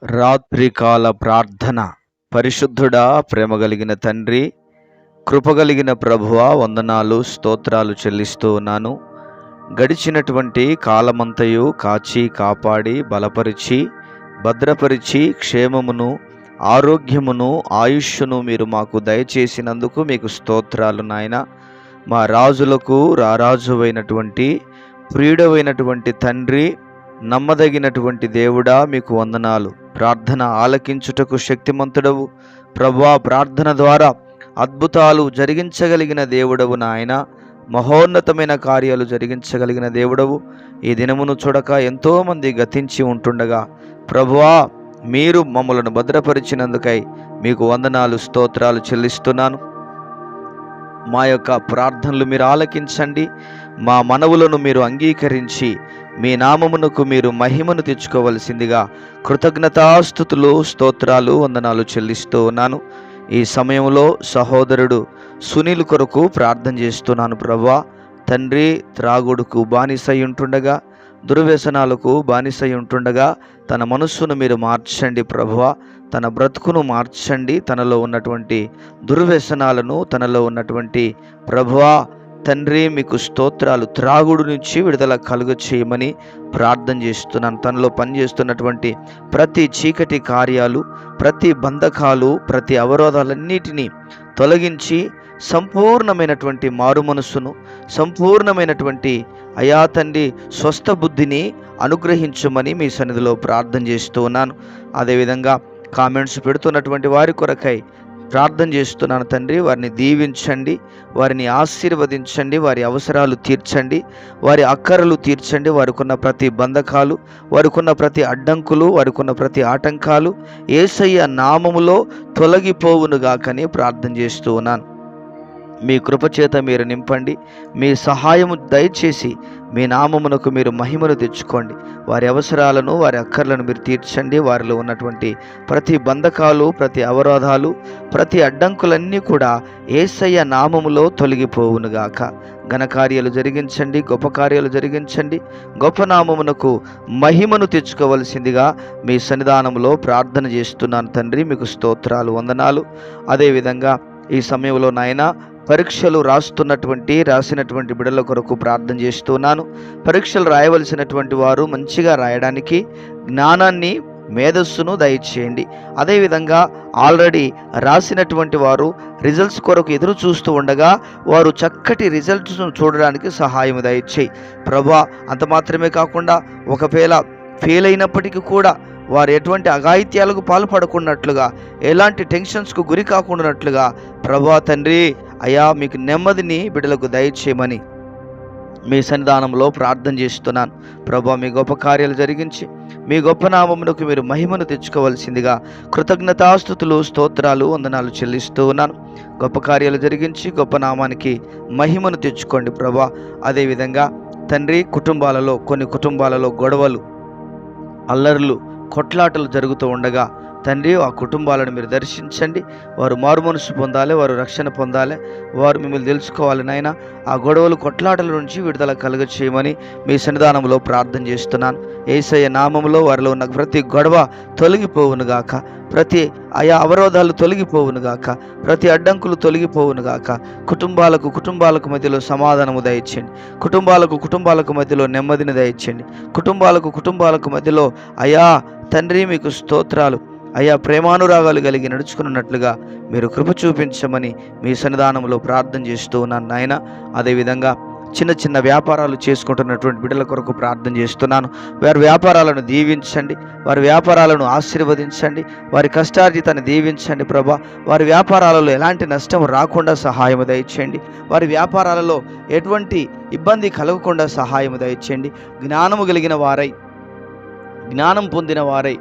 రాత్రికాల ప్రార్థన. పరిశుద్ధుడా, ప్రేమ కలిగిన తండ్రి, కృపగలిగిన ప్రభువా, వందనాలు స్తోత్రాలు చెల్లిస్తూ ఉన్నాను. గడిచినటువంటి కాలమంతయు కాచి కాపాడి బలపరిచి భద్రపరిచి క్షేమమును ఆరోగ్యమును ఆయుష్ను మీరు మాకు దయచేసినందుకు మీకు స్తోత్రాలు నాయన. మా రాజులకు రారాజువైనటువంటి ప్రియుడవైనటువంటి తండ్రి, నమ్మదగినటువంటి దేవుడా, మీకు వందనాలు. ప్రార్థన ఆలకించుటకు శక్తిమంతుడవు ప్రభువా, ప్రార్థన ద్వారా అద్భుతాలు జరిగించగలిగిన దేవుడవు నాయన. మహోన్నతమైన కార్యాలు జరిగించగలిగిన దేవుడవు. ఈ దినమును చూడక ఎంతోమంది గతించి ఉంటుండగా ప్రభువా, మీరు మమ్మలను భద్రపరిచినందుకై మీకు వందనాలు స్తోత్రాలు చెల్లిస్తున్నాను. మా యొక్క ప్రార్థనలు మీరు ఆలకించండి. మా మనవులను మీరు అంగీకరించి మీ నామమునకు మీరు మహిమను తెచ్చుకోవలసిందిగా కృతజ్ఞతాస్తుతులు స్తోత్రాలు వందనాలు చెల్లిస్తూ ఉన్నాను. ఈ సమయంలో సహోదరుడు సునీల్ కొరకు ప్రార్థన చేస్తున్నాను. ప్రభువా తండ్రి, త్రాగుడుకు బానిసై ఉంటుండగా, దుర్వ్యసనాలకు బానిసై ఉంటుండగా తన మనస్సును మీరు మార్చండి ప్రభువా. తన బ్రతుకును మార్చండి. తనలో ఉన్నటువంటి దుర్వ్యసనాలను, తనలో ఉన్నటువంటి ప్రభువా తండ్రి మీకు స్తోత్రాలు, త్రాగుడు నుంచి విడుదల కలుగ చేయమని ప్రార్థన చేస్తున్నాను. తనలో పనిచేస్తున్నటువంటి ప్రతి చీకటి కార్యాలు, ప్రతి బంధకాలు, ప్రతి అవరోధాలన్నిటినీ తొలగించి సంపూర్ణమైనటువంటి మారు మనస్సును, సంపూర్ణమైనటువంటి అయా తండ్రి స్వస్థ బుద్ధిని అనుగ్రహించమని మీ సన్నిధిలో ప్రార్థన చేస్తూ ఉన్నాను. అదేవిధంగా కామెంట్స్ పెడుతున్నటువంటి వారి కొరకై ప్రార్థన చేస్తున్నాను తండ్రి. వారిని దీవించండి, వారిని ఆశీర్వదించండి, వారి అవసరాలు తీర్చండి, వారి అక్కరలు తీర్చండి. వారికున్న ప్రతి బంధకాలు, వారికున్న ప్రతి అడ్డంకులు, వారికున్న ప్రతి ఆటంకాలు యేసయ్య నామములో తొలగిపోవునుగాకని ప్రార్థన చేస్తూ ఉన్నాను. మీ కృపచేత మీరు నింపండి. మీ సహాయము దయచేసి మీ నామమునకు మీరు మహిమను తెచ్చుకోండి. వారి అవసరాలను, వారి అక్కర్లను మీరు తీర్చండి. వారిలో ఉన్నటువంటి ప్రతి బంధకాలు, ప్రతి అవరోధాలు, ప్రతి అడ్డంకులన్నీ కూడా యేసయ్య నామములో తొలగిపోవునుగాక. ఘనకార్యాలు జరిగించండి, గొప్ప కార్యాలు జరిగించండి. గొప్ప నామమునకు మహిమను తెచ్చుకోవలసిందిగా మీ సన్నిధానంలో ప్రార్థన చేస్తున్నాను తండ్రి. మీకు స్తోత్రాలు వందనాలు. అదేవిధంగా ఈ సమయంలో నాయన పరీక్షలు రాసినటువంటి బిడ్డల కొరకు ప్రార్థన చేస్తున్నాను. పరీక్షలు రాయవలసినటువంటి వారు మంచిగా రాయడానికి జ్ఞానాన్ని, మేధస్సును దయచేయండి. అదేవిధంగా ఆల్రెడీ రాసినటువంటి వారు రిజల్ట్స్ కొరకు ఎదురు చూస్తూ ఉండగా వారు చక్కటి రిజల్ట్స్ను చూడడానికి సహాయం దయచేయి ప్రభా. అంత మాత్రమే కాకుండా ఒకవేళ ఫెయిల్ అయినప్పటికీ కూడా వారు ఎటువంటి అఘాయిత్యాలకు పాల్పడకున్నట్లుగా, ఎలాంటి టెన్షన్స్కు గురి కాకుండానట్లుగా ప్రభువా తండ్రి అయా మీకు నెమ్మదిని బిడ్డలకు దయచేయమని మీ సన్నిధానంలో ప్రార్థన చేస్తున్నాను. ప్రభువా మీ గొప్ప కార్యాలు జరిగించి మీ గొప్ప నామమునకు మీరు మహిమను తెచ్చుకోవలసిందిగా కృతజ్ఞతాస్తుతులు స్తోత్రాలు వందనాలు చెల్లిస్తూ ఉన్నాను. గొప్ప కార్యాలు జరిగించి గొప్ప నామానికి మహిమను తెచ్చుకోండి ప్రభువా. అదేవిధంగా తండ్రి కొన్ని కుటుంబాలలో గొడవలు, అల్లర్లు, కొట్లాటలు జరుగుతూ ఉండగా తండ్రి ఆ కుటుంబాలను మీరు దర్శించండి. వారు మారు మనసు పొందాలి, వారు రక్షణ పొందాలి, వారు మిమ్మల్ని తెలుసుకోవాలి నాయన. ఆ గొడవలు, కొట్లాటల నుంచి విడుదల కలుగ చేయమని మీ సన్నిధానంలో ప్రార్థన చేస్తున్నాను. యేసయ్య నామములో వారిలో ఉన్న ప్రతి గొడవ తొలగిపోవునుగాక, ప్రతి ఆయా అవరోధాలు తొలగిపోవునుగాక, ప్రతి అడ్డంకులు తొలగిపోవునుగాక. కుటుంబాలకు మధ్యలో సమాధానము దయచేయండి. కుటుంబాలకు మధ్యలో నెమ్మదిని దయచేయండి. కుటుంబాలకు మధ్యలో అయా తండ్రి మీకు స్తోత్రాలు అయా ప్రేమానురాగాలు కలిగి నడుచుకున్నట్లుగా మీరు కృప చూపించమని మీ సన్నిధానంలో ప్రార్థన చేస్తూ ఉన్నాను నాయన. అదేవిధంగా చిన్న వ్యాపారాలు చేసుకుంటున్నటువంటి బిడ్డల కొరకు ప్రార్థన చేస్తున్నాను. వారి వ్యాపారాలను దీవించండి, వారి వ్యాపారాలను ఆశీర్వదించండి, వారి కష్టార్జితాన్ని దీవించండి ప్రభా. వారి వ్యాపారాలలో ఎలాంటి నష్టం రాకుండా సహాయము దయచేయండి. వారి వ్యాపారాలలో ఎటువంటి ఇబ్బంది కలగకుండా సహాయము దయచేయండి. జ్ఞానం పొందిన వారై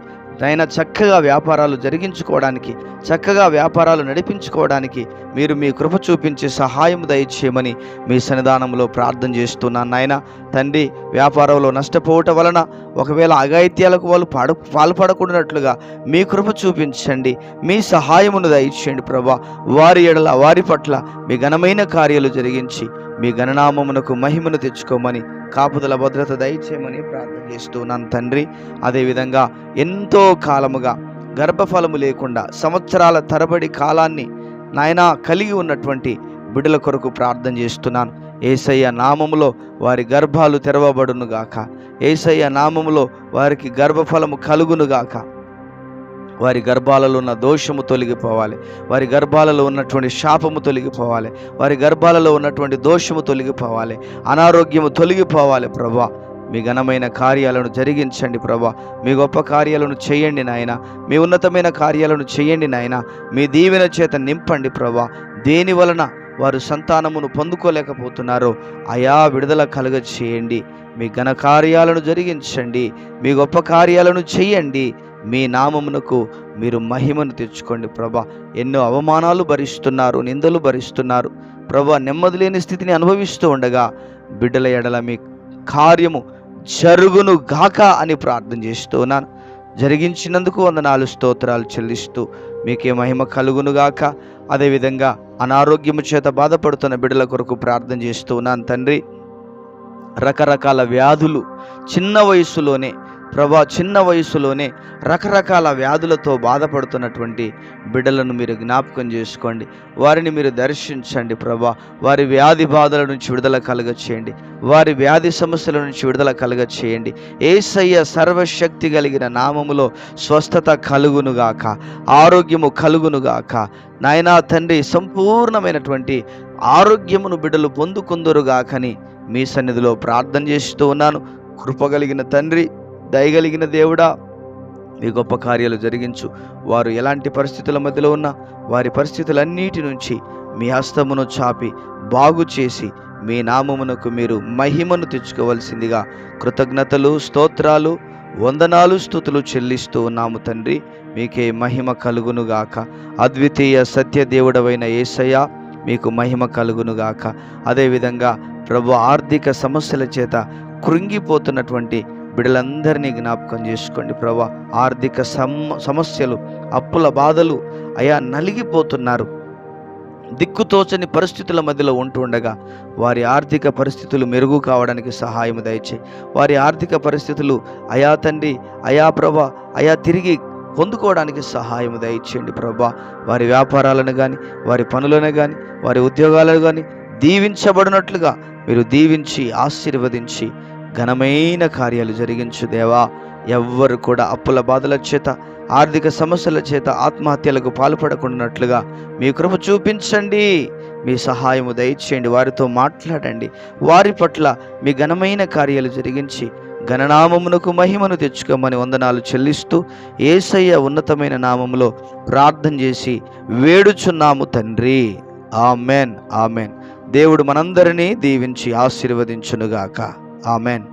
ఆయన చక్కగా వ్యాపారాలు జరిగించుకోవడానికి, చక్కగా వ్యాపారాలు నడిపించుకోవడానికి మీరు మీ కృప చూపించి సహాయం దయచేయమని మీ సన్నిధానంలో ప్రార్థన చేస్తున్నాను నాయన. తండ్రి వ్యాపారంలో నష్టపోవటం వలన ఒకవేళ అఘాయిత్యాలకు వాళ్ళు పాల్పడకుండానట్లుగా మీ కృప చూపించండి, మీ సహాయమును దయచేయండి ప్రభా. వారి పట్ల మీ ఘనమైన కార్యాలు జరిగించి మీ గణనామమునకు మహిమను తెచ్చుకోమని కాపుదల భద్రత దయచేయమని ప్రార్థన చేస్తూ ఉన్నాను తండ్రి. అదేవిధంగా ఎంతో కాలముగా గర్భఫలము లేకుండా సంవత్సరాల తరబడి కాలాన్ని నాయనా కలిగి ఉన్నటువంటి బిడ్డల కొరకు ప్రార్థన చేస్తున్నాను. యేసయ్య నామములో వారి గర్భాలు తెరవబడునుగాక. యేసయ్య నామములో వారికి గర్భఫలము కలుగునుగాక. వారి గర్భాలలో ఉన్న దోషము తొలగిపోవాలి. వారి గర్భాలలో ఉన్నటువంటి శాపము తొలగిపోవాలి. వారి గర్భాలలో ఉన్నటువంటి దోషము తొలగిపోవాలి. అనారోగ్యము తొలగిపోవాలి. ప్రభా, మీ ఘనమైన కార్యాలను జరిగించండి ప్రభా. మీ గొప్ప కార్యాలను చేయండి నాయన. మీ ఉన్నతమైన కార్యాలను చేయండి నాయన. మీ దీవెన చేత నింపండి ప్రభా. దేని వలన వారు సంతానమును పొందుకోలేకపోతున్నారో అయా విడుదల కలుగ చేయండి. మీ ఘన కార్యాలను జరిగించండి. మీ గొప్ప కార్యాలను చేయండి. మీ నామమునకు మీరు మహిమను తెచ్చుకోండి ప్రభా. ఎన్నో అవమానాలు భరిస్తున్నారు, నిందలు భరిస్తున్నారు ప్రభా. నెమ్మది లేని స్థితిని అనుభవిస్తూ ఉండగా బిడ్డల ఎడల మీ కార్యము జరుగును గాక అని ప్రార్థన చేస్తూ ఉన్నాను. జరిగించినందుకు వందనాలు, స్తోత్రాలు చెల్లిస్తూ మీకే మహిమ కలుగును గాక. అదేవిధంగా అనారోగ్యము చేత బాధపడుతున్న బిడ్డల కొరకు ప్రార్థన చేస్తూ ఉన్నాను తండ్రి. రకరకాల వ్యాధులు చిన్న వయసులోనే ప్రభా, చిన్న వయసులోనే రకరకాల వ్యాధులతో బాధపడుతున్నటువంటి బిడ్డలను మీరు జ్ఞాపకం చేసుకోండి. వారిని మీరు దర్శించండి ప్రభా. వారి వ్యాధి బాధల నుంచి విడుదల కలుగ చేయండి. వారి వ్యాధి సమస్యల నుంచి విడుదల కలుగ చేయండి. యేసయ్య సర్వశక్తి కలిగిన నామములో స్వస్థత కలుగునుగాక, ఆరోగ్యము కలుగునుగాక. నాయనా తండ్రి, సంపూర్ణమైనటువంటి ఆరోగ్యమును బిడ్డలు పొందుకుందురుగాకని మీ సన్నిధిలో ప్రార్థన చేస్తూ ఉన్నాను. కృపగలిగిన తండ్రి, దయగలిగిన దేవుడా, మీ గొప్ప కార్యాలు జరిగించు. వారు ఎలాంటి పరిస్థితుల మధ్యలో ఉన్నా వారి పరిస్థితులన్నిటి నుంచి మీ హస్తమును చాపి బాగు చేసి మీ నామమునకు మీరు మహిమను తెచ్చుకోవలసిందిగా కృతజ్ఞతలు, స్తోత్రాలు, వందనాలు, స్తుతులు చెల్లిస్తూ ఉన్నాము తండ్రి. మీకే మహిమ కలుగునుగాక. అద్వితీయ సత్య దేవుడవైన యేసయ్య, మీకు మహిమ కలుగునుగాక. అదేవిధంగా ప్రభు, ఆర్థిక సమస్యల చేత కృంగిపోతున్నటువంటి బిడ్డలందరినీ జ్ఞాపకం చేసుకోండి ప్రభా. ఆర్థిక సమస్యలు, అప్పుల బాధలు అయా నలిగిపోతున్నారు. దిక్కుతోచని పరిస్థితుల మధ్యలో ఉంటూ ఉండగా వారి ఆర్థిక పరిస్థితులు మెరుగు కావడానికి సహాయం దయచేయి. వారి ఆర్థిక పరిస్థితులు అయా తండ్రి, అయా ప్రభా, అయా తిరిగి పొందుకోవడానికి సహాయం దయచేయండి ప్రభా. వారి వ్యాపారాలను కానీ, వారి పనులను కానీ, వారి ఉద్యోగాలను కానీ దీవించబడినట్లుగా మీరు దీవించి ఆశీర్వదించి ఘనమైన కార్యాలు జరిగించు దేవా. ఎవ్వరు కూడా అప్పుల బాధల చేత, ఆర్థిక సమస్యల చేత ఆత్మహత్యలకు పాల్పడకుండానట్లుగా మీ కృప చూపించండి. మీ సహాయము దయచేయండి. వారితో మాట్లాడండి. వారి పట్ల మీ ఘనమైన కార్యాలు జరిగించి ఘననామమునకు మహిమను తెచ్చుకోమని వందనాలు చెల్లిస్తూ యేసయ్య ఉన్నతమైన నామములో ప్రార్థన చేసి వేడుచున్నాము తండ్రి. Amen, amen. దేవుడు మనందరినీ దీవించి ఆశీర్వదించునుగాక. ఆమెన్.